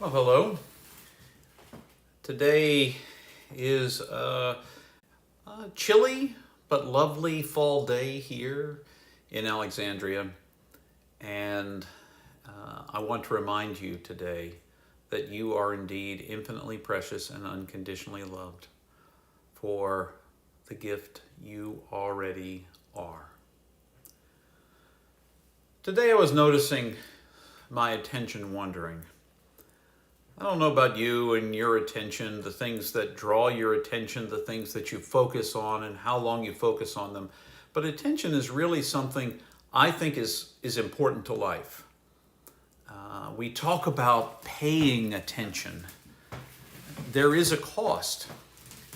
Well, hello. Today is a chilly but lovely fall day here in Alexandria, and I want to remind you today that you are indeed infinitely precious and unconditionally loved for the gift you already are. Today I was noticing my attention wandering. I don't know about you and your attention, the things that draw your attention, the things that you focus on, and how long you focus on them. But attention is really something I think is important to life. We talk about paying attention. There is a cost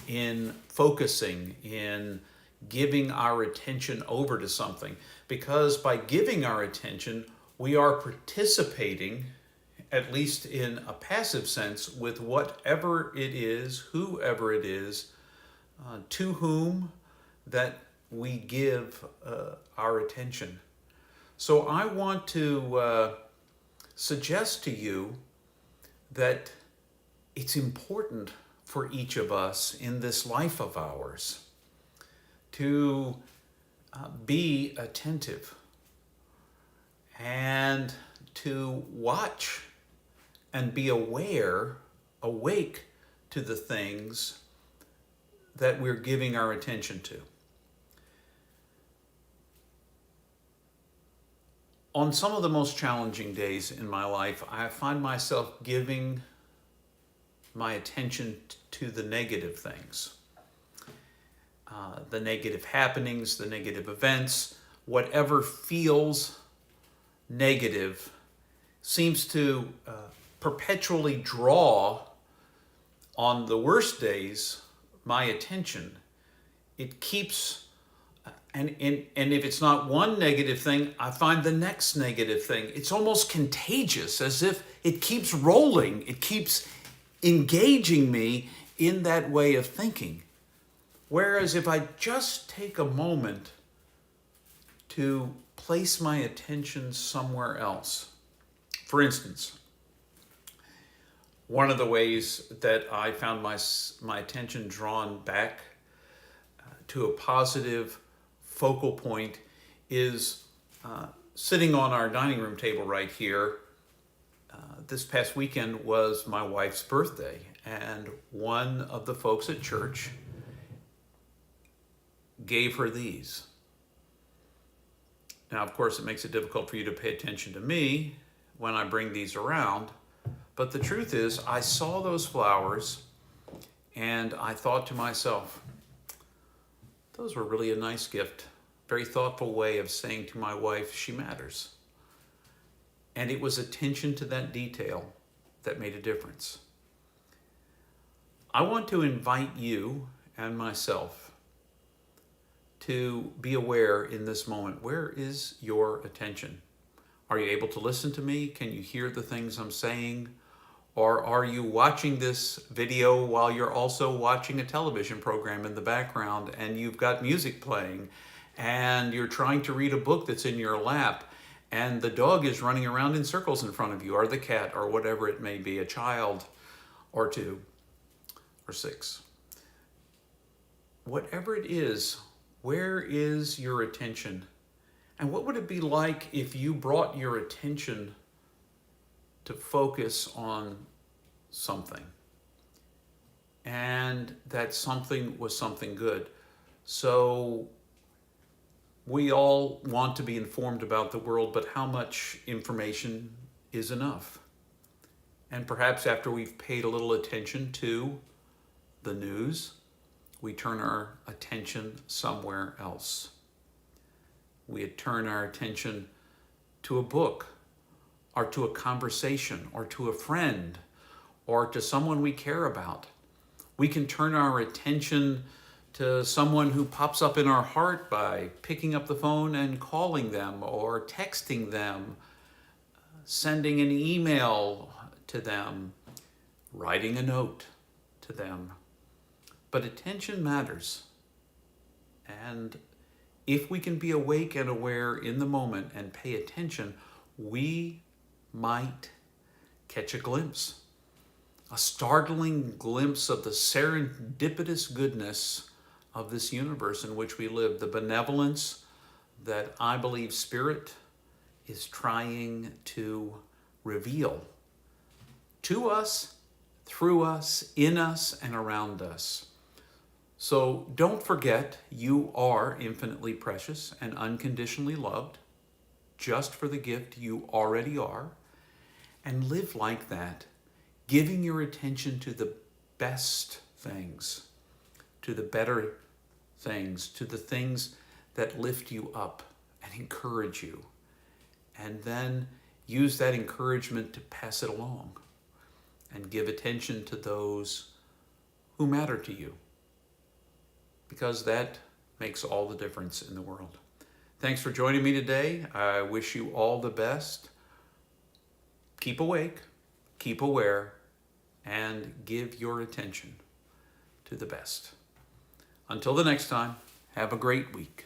in focusing, in giving our attention over to something, because by giving our attention, we are participating, at least in a passive sense, with whatever it is, whoever it is, to whom that we give our attention. So I want to suggest to you that it's important for each of us in this life of ours to be attentive and to watch and be awake to the things that we're giving our attention to. On some of the most challenging days in my life, I find myself giving my attention to the negative things, the negative happenings, the negative events, whatever feels negative seems to perpetually draw, on the worst days, my attention. It keeps, and if it's not one negative thing, I find the next negative thing. It's almost contagious, as if it keeps rolling. It keeps engaging me in that way of thinking. Whereas if I just take a moment to place my attention somewhere else. For instance, one of the ways that I found my attention drawn back to a positive focal point is sitting on our dining room table right here. This past weekend was my wife's birthday, and one of the folks at church gave her these. Now, of course, it makes it difficult for you to pay attention to me when I bring these around, but the truth is, I saw those flowers and I thought to myself, those were really a nice gift. Very thoughtful way of saying to my wife, she matters. And it was attention to that detail that made a difference. I want to invite you and myself to be aware in this moment. Where is your attention? Are you able to listen to me? Can you hear the things I'm saying? Or are you watching this video while you're also watching a television program in the background and you've got music playing and you're trying to read a book that's in your lap and the dog is running around in circles in front of you, or the cat, or whatever it may be, a child or two or six? Whatever it is, where is your attention? And what would it be like if you brought your attention to focus on something, and that something was something good? So we all want to be informed about the world, but how much information is enough? And perhaps after we've paid a little attention to the news, we turn our attention somewhere else. We turn our attention to a book, or to a conversation, or to a friend, or to someone we care about. We can turn our attention to someone who pops up in our heart by picking up the phone and calling them, or texting them, sending an email to them, writing a note to them. But attention matters. And if we can be awake and aware in the moment and pay attention, we might catch a glimpse a startling glimpse of the serendipitous goodness of this universe in which we live, the benevolence that I believe Spirit is trying to reveal to us, through us, in us, and around us. So don't forget, you are infinitely precious and unconditionally loved, just for the gift you already are, and live like that, giving your attention to the best things, to the better things, to the things that lift you up and encourage you, and then use that encouragement to pass it along and give attention to those who matter to you, because that makes all the difference in the world. Thanks for joining me today. I wish you all the best. Keep awake, keep aware, and give your attention to the best. Until the next time, have a great week.